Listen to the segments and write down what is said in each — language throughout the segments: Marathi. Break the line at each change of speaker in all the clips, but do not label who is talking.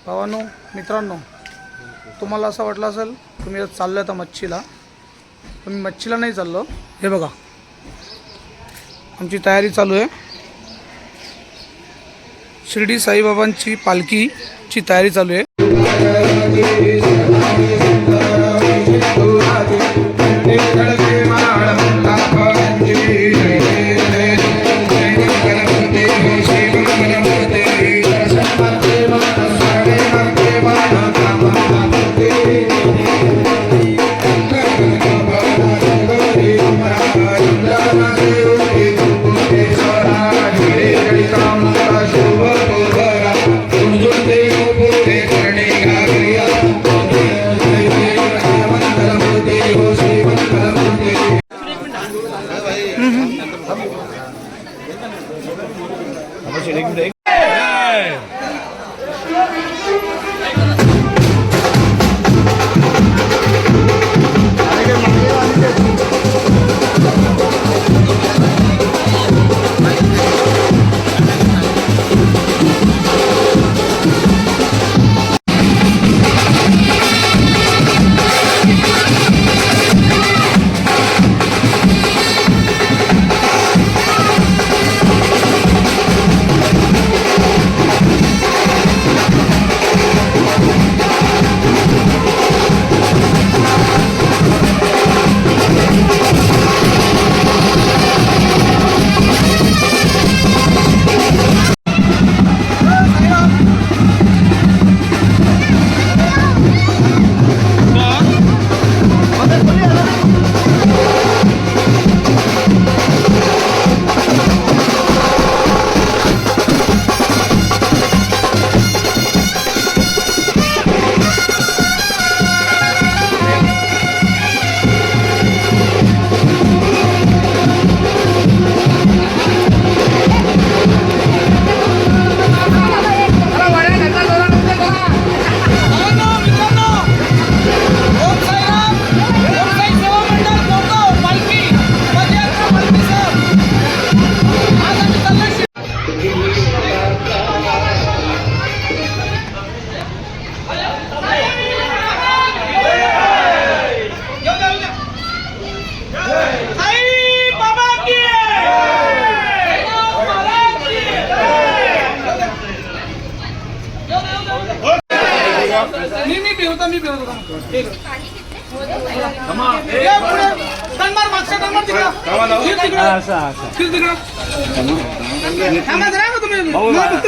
भावांनो मित्रांनो, तुम्हाला असं वाटलं असेल तुम्ही आज चाललो आता मच्छीला, पण मी मच्छीला नाही चाललो. हे बघा आमची तयारी चालू आहे. शिर्डी साईबाबांची पालखीची तयारी चालू आहे.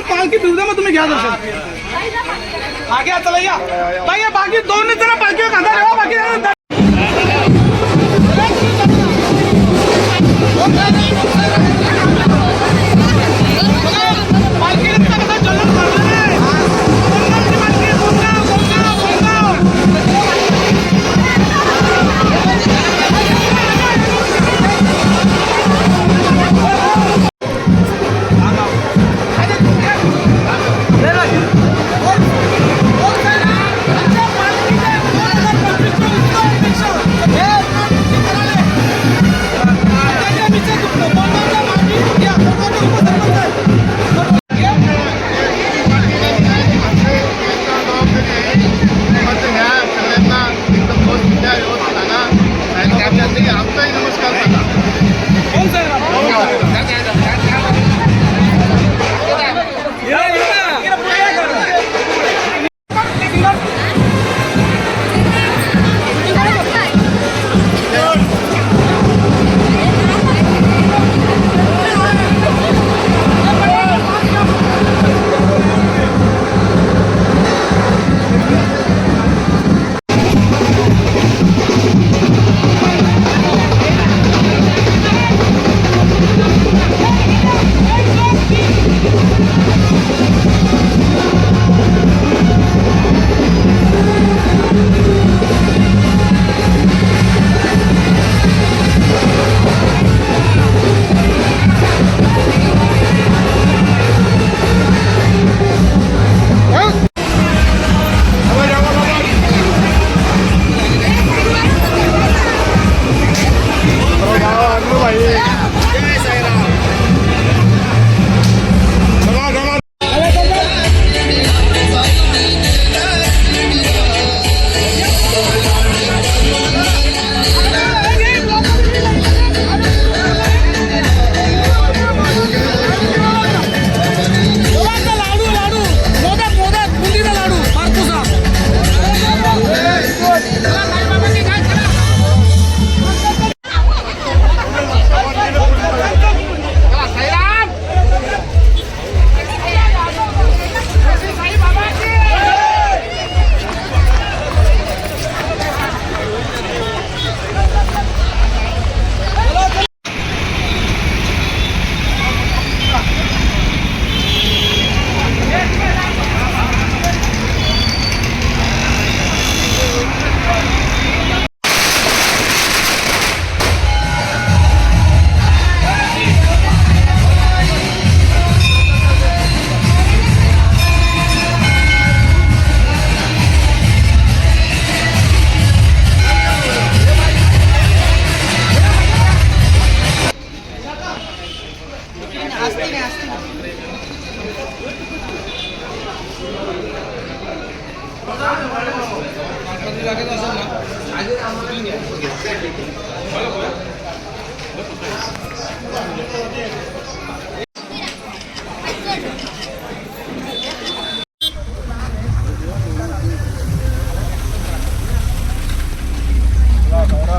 पालखी बिवदा मग तुम्ही घ्या दर्शन. आगे चला या बाकी दोन जरा पालखी कांदा बाकी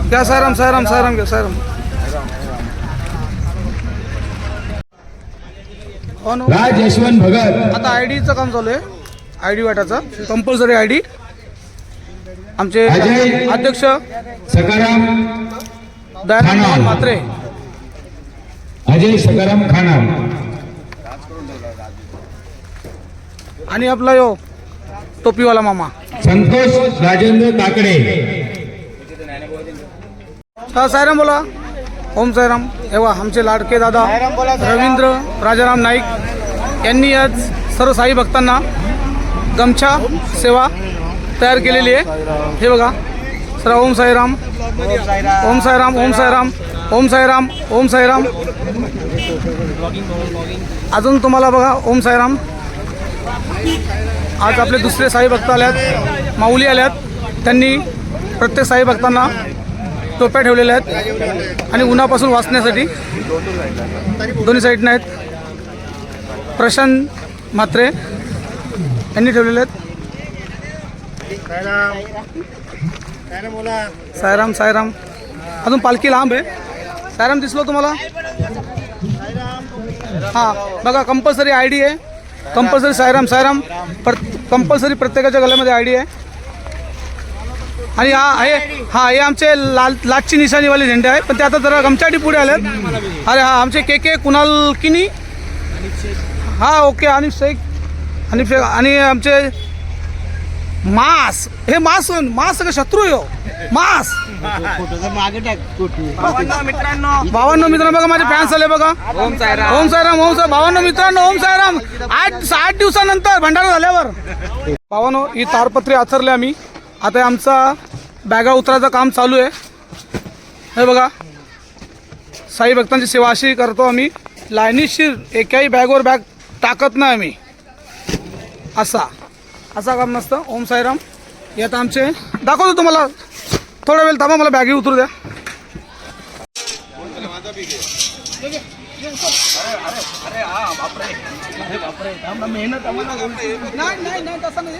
घ्या सायराम सायराम सायराम घ्या सायराम. हो ना.
राज यशवंत भगत.
आता आयडीचं काम चालू आहे. आयडी वाटायचा कंपल्सरी आयडी. आमचे
अजय
अध्यक्ष
सकाराम
दयानंद मोहन म्हात्रे.
अजय सकाराम खानाम.
आणि आपला यो टोपीवाला मामा
संतोष राजेंद्र काकडे.
हा सायराम बोला. ओम सायराम. एव्हा आमचे लाडके दादा रवींद्र राजाराम नाईक यांनी आज सर्व साई भक्तांना गमछा सेवा तयार केलेली आहे. हे बघा सर. ओम साईराम ओम साईराम ओम साईराम ओम साईराम ओम साईराम. अजून तुम्हाला बघा ओम साईराम. आज आपले दुसरे साई भक्त आल्यात, माऊली आल्यात. त्यांनी प्रत्येक साई भक्तांना टोप्या ठेवलेल्या आहेत आणि उन्हापासून वाचण्यासाठी दोन्ही साईडनं आहेत. प्रशांत म्हात्रे यांनी ठेवलेले आहेत. सायराम सायराम. अजून पालखी लांब आहे. सायराम दिसलो तुम्हाला. हां बघा कंपल्सरी आय डी आहे. कंपल्सरी सायराम सायराम. कंपल्सरी प्रत्येकाच्या गळ्यामध्ये आय डी आहे. आणि हे आमचे लाचची निशाणीवाले झेंडे आहे. पण ते आता जरा गमचाटी पुढे आलेत. अरे हा आमचे के कुणाल किनी. हा ओके. आणि शेख आणि आमचे मास. हे मास का शत्रू आहे हो. मास. भावांनो मित्रांनो बघा माझे फॅन्स आले बघा. ओम साईराम ओम साईराम ओम साईराम. भावांनो मित्रांनो ओम साईराम. 8 दिवसानंतर भंडारा झाल्यावर भावांनो ही तारपत्री आचरले आम्ही. आता आमचा बॅगा उतरायचं काम चालू आहे. हे बघा साई भक्तांची सेवा अशी करतो आम्ही. लाईनीशीर एकाही बॅगवर बॅग टाकत नाही आम्ही. असा काम नसतं. ओम साईराम. हे आता आमचे दाखवतो तुम्हाला. थोडा वेळ थांबा मला बॅगी उतरू द्या. नाही तसं नाही.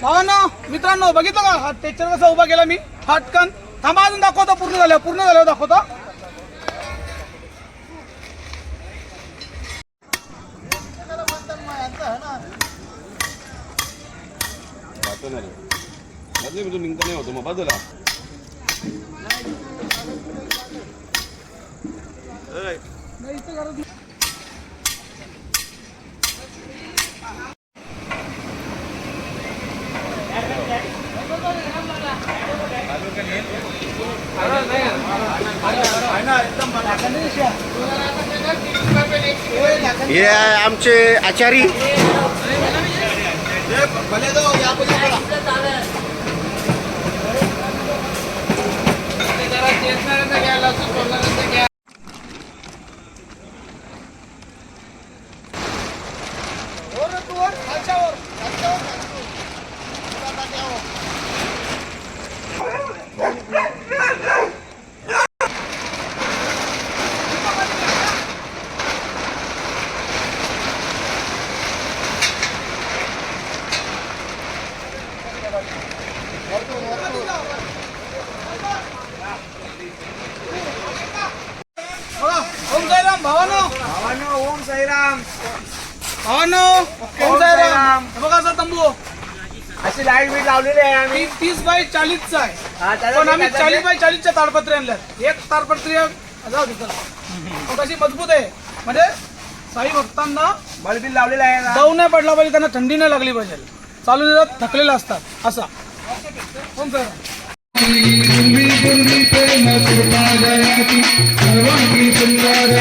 भावांनो मित्रांनो बघितलं का हा टेचर कसा उभा केला मी. हटकन थांबा अजून दाखवतो. पूर्ण झाल्यावर दाखवतो.
निघता नाही होतो मग बाजूला.
हे आमचे आचारी
ओम साईराम भावानो.
ओम साईराम.
भावानो ओम साईराम. बघा असा तंबू
अशी लाईट बीट लावलेली आहे आम्ही.
30 बाय 40चा आहे.
हा, त्याला
पण आम्ही
काय
40 बाय 40च्या ताडपत्री आणल्यात. एक ताडपत्री जाऊ दे कशी मजबूत आहे. म्हणजे साई भक्तांना
बल्बील लावलेला आहे ना.
दव नाही पडला पाहिजे. त्यांना थंडी नाही लागली पाहिजे. चालू देतात थकलेले असतात. असा ओम साईराम.
पूर्वी पूर्वी प्रेम कृपा दयाची सर्वांगी सुंदर